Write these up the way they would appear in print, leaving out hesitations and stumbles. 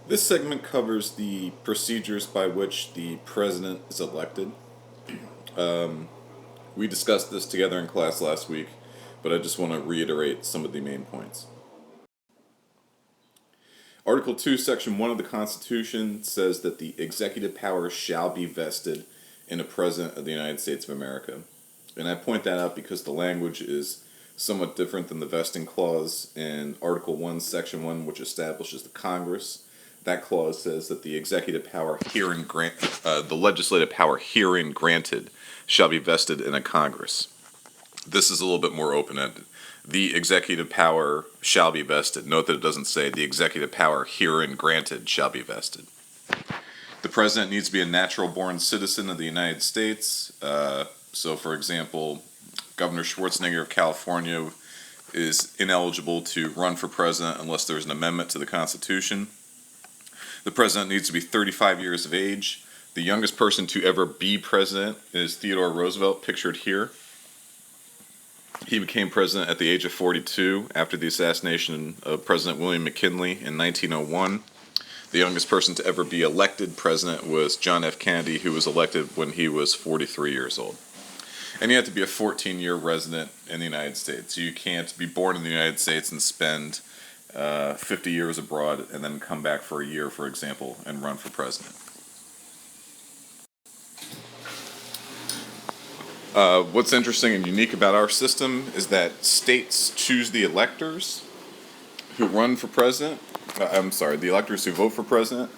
This segment covers the procedures by which the president is elected. We discussed this together in class last week, but I just want to reiterate some of the main points. Article 2, Section 1 of the Constitution says that the executive power shall be vested in a President of the United States of America. And I point that out because the language is somewhat different than the vesting clause in Article 1, Section 1, which establishes the Congress. That clause says that the executive power the legislative power herein granted shall be vested in a Congress. This is a little bit more open-ended. The executive power shall be vested. Note that it doesn't say the executive power herein granted shall be vested. The president needs to be a natural-born citizen of the United States. So, for example, Governor Schwarzenegger of California is ineligible to run for president unless there's an amendment to the Constitution. The president needs to be 35 years of age. The youngest person to ever be president is Theodore Roosevelt, pictured here. He became president at the age of 42 after the assassination of President William McKinley in 1901. The youngest person to ever be elected president was John F. Kennedy, who was elected when he was 43 years old. And you have to be a 14-year resident in the United States. You can't be born in the United States and spend 50 years abroad and then come back for a year, for example, and run for president. What's interesting and unique about our system is that states choose the electors who run for president. The electors who vote for president.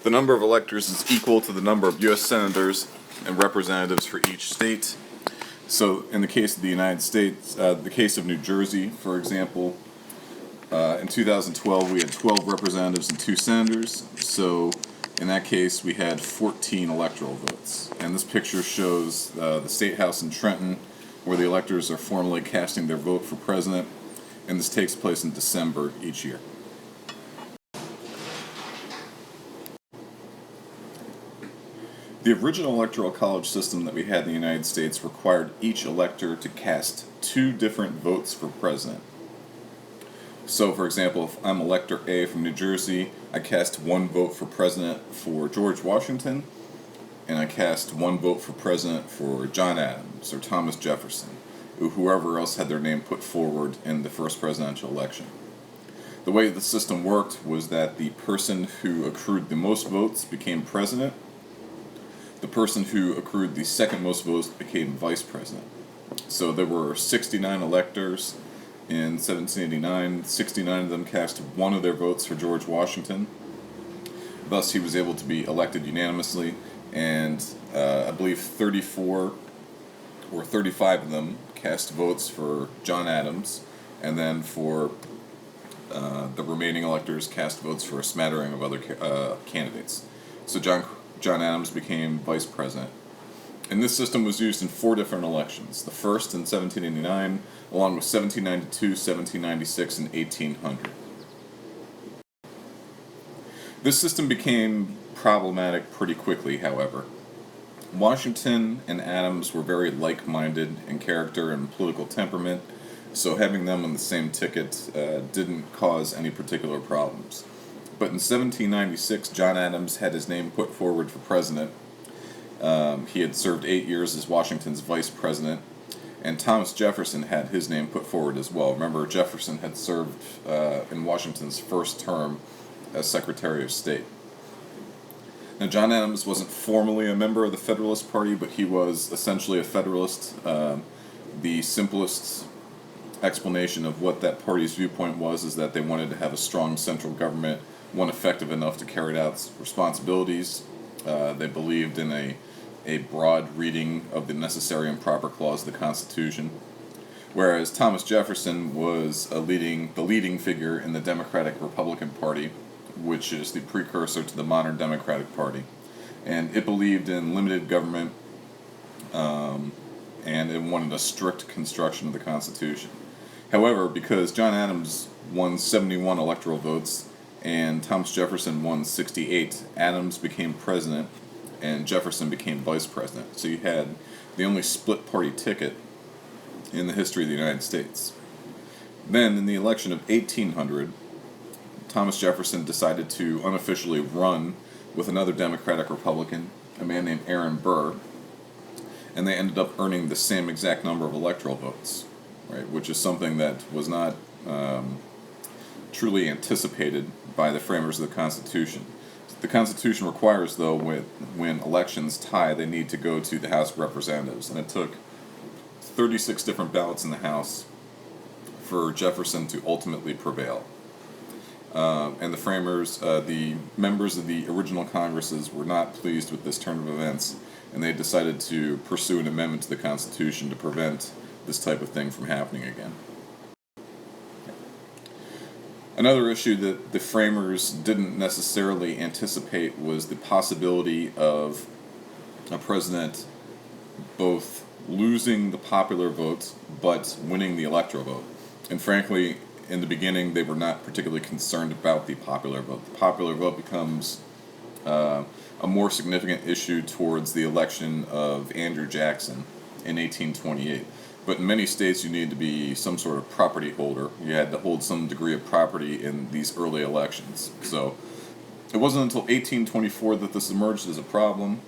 The number of electors is equal to the number of U.S. senators and representatives for each state. So in the case of the United States, the case of New Jersey, for example, in 2012 we had 12 representatives and 2 senators. So in that case we had 14 electoral votes. And this picture shows the State House in Trenton, where the electors are formally casting their vote for president. And this takes place in December each year. The original electoral college system that we had in the United States required each elector to cast 2 different votes for president. So, for example, if I'm elector A from New Jersey, I cast 1 vote for president for George Washington, and I cast 1 vote for president for John Adams or Thomas Jefferson, or whoever else had their name put forward in the first presidential election. The way the system worked was that the person who accrued the most votes became president. The person who accrued the second most votes became vice president. So there were 69 electors in 1789. 69 of them cast 1 of their votes for George Washington. Thus, he was able to be elected unanimously, and I believe 34 or 35 of them cast votes for John Adams, and then for the remaining electors cast votes for a smattering of other candidates. So John Adams became vice president. And this system was used in 4 different elections. The first in 1789, along with 1792, 1796, and 1800. This system became problematic pretty quickly, however. Washington and Adams were very like-minded in character and political temperament, so having them on the same ticket didn't cause any particular problems. But in 1796, John Adams had his name put forward for president. He had served 8 years as Washington's vice president, and Thomas Jefferson had his name put forward as well. Remember, Jefferson had served in Washington's first term as Secretary of State. Now, John Adams wasn't formally a member of the Federalist Party, but he was essentially a Federalist. The simplest explanation of what that party's viewpoint was is that they wanted to have a strong central government, one effective enough to carry out its responsibilities. They believed in a broad reading of the necessary and proper clause of the Constitution, whereas Thomas Jefferson was the leading figure in the Democratic-Republican Party, which is the precursor to the modern Democratic Party. And it believed in limited government, and it wanted a strict construction of the Constitution. However, because John Adams won 71 electoral votes and Thomas Jefferson won 68, Adams became president and Jefferson became vice president. So you had the only split party ticket in the history of the United States. Then, in the election of 1800, Thomas Jefferson decided to unofficially run with another Democratic Republican, a man named Aaron Burr, and they ended up earning the same exact number of electoral votes, right? Which is something that was not truly anticipated by the framers of the Constitution. The Constitution requires, though, when elections tie, they need to go to the House of Representatives, and it took 36 different ballots in the House for Jefferson to ultimately prevail. And the framers, the members of the original Congresses, were not pleased with this turn of events, and they decided to pursue an amendment to the Constitution to prevent this type of thing from happening again. Another issue that the framers didn't necessarily anticipate was the possibility of a president both losing the popular vote but winning the electoral vote. And frankly, in the beginning, they were not particularly concerned about the popular vote. The popular vote becomes a more significant issue towards the election of Andrew Jackson in 1828. But in many states, you needed to be some sort of property holder. You had to hold some degree of property in these early elections. So it wasn't until 1824 that this emerged as a problem.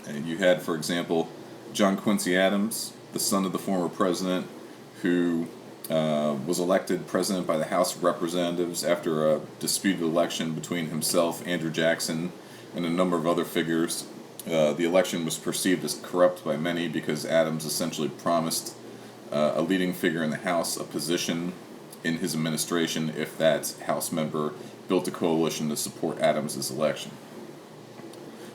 And you had, for example, John Quincy Adams, the son of the former president, who was elected president by the House of Representatives after a disputed election between himself, Andrew Jackson, and a number of other figures. The election was perceived as corrupt by many because Adams essentially promised a leading figure in the House a position in his administration if that House member built a coalition to support Adams' election.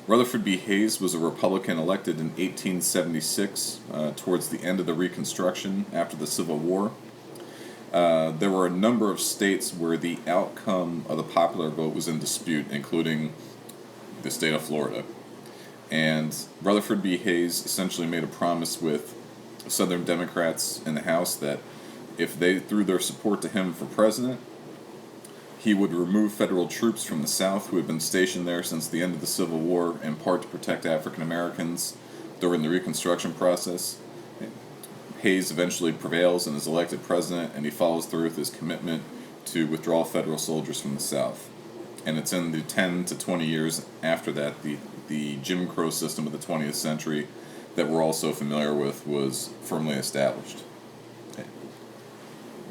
Rutherford B. Hayes was a Republican elected in 1876, towards the end of the Reconstruction after the Civil War. There were a number of states where the outcome of the popular vote was in dispute, including the state of Florida. And Rutherford B. Hayes essentially made a promise with Southern Democrats in the House that if they threw their support to him for president, he would remove federal troops from the South who had been stationed there since the end of the Civil War, in part to protect African Americans during the Reconstruction process. Hayes eventually prevails and is elected president, and he follows through with his commitment to withdraw federal soldiers from the South. And it's in the 10 to 20 years after that, the Jim Crow system of the 20th century that we're all so familiar with was firmly established.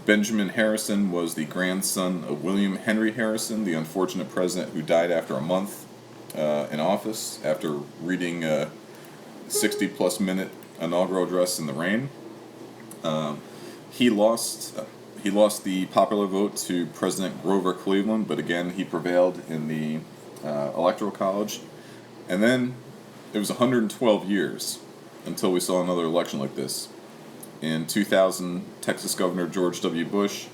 Benjamin Harrison was the grandson of William Henry Harrison, the unfortunate president who died after a month in office after reading a 60-plus minute inaugural address in the rain. He lost the popular vote to President Grover Cleveland, but again, he prevailed in the Electoral College. And then it was 112 years until we saw another election like this. In 2000, Texas Governor George W. Bush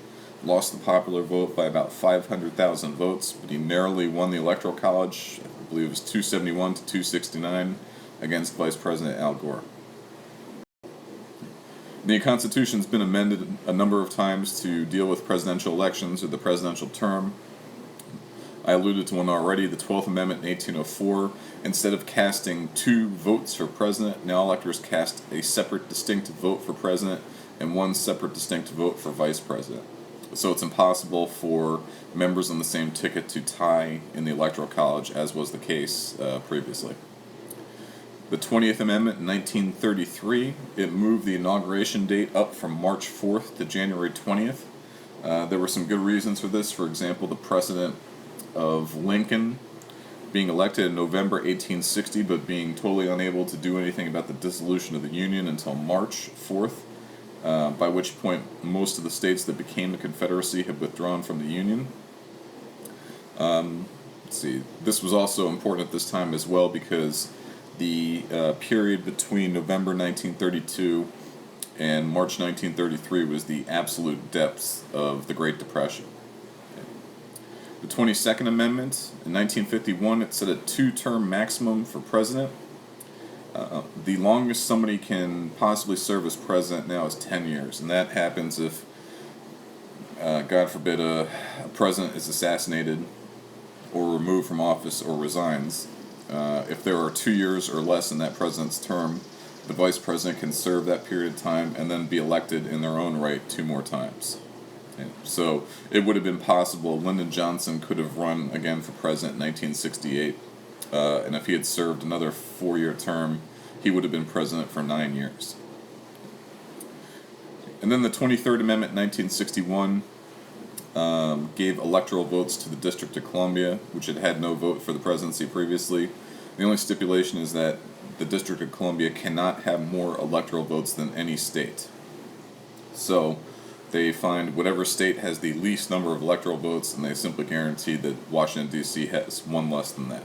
lost the popular vote by about 500,000 votes, but he narrowly won the Electoral College. I believe it was 271 to 269 against Vice President Al Gore. The Constitution's been amended a number of times to deal with presidential elections or the presidential term. I alluded to one already, the 12th Amendment in 1804. Instead of casting 2 votes for president, now electors cast a separate distinct vote for president and 1 separate distinct vote for vice president. So it's impossible for members on the same ticket to tie in the Electoral College, as was the case previously. The 20th Amendment in 1933, it moved the inauguration date up from March 4th to January 20th. There were some good reasons for this. For example, the precedent of Lincoln being elected in November 1860 but being totally unable to do anything about the dissolution of the Union until March 4th, by which point most of the states that became the Confederacy had withdrawn from the Union. This was also important at this time as well because the period between November 1932 and March 1933 was the absolute depths of the Great Depression. The 22nd Amendment in 1951, it set a 2-term maximum for president. The longest somebody can possibly serve as president now is 10 years, and that happens if, God forbid, a president is assassinated or removed from office or resigns. If there are 2 years or less in that president's term, the vice president can serve that period of time and then be elected in their own right 2 more times. So it would have been possible Lyndon Johnson could have run again for president in 1968, and if he had served another 4-year term, he would have been president for 9 years. And then the 23rd Amendment in 1961 gave electoral votes to the District of Columbia, which had had no vote for the presidency previously. The only stipulation is that the District of Columbia cannot have more electoral votes than any state. So they find whatever state has the least number of electoral votes, and they simply guarantee that Washington, D.C. has one less than that.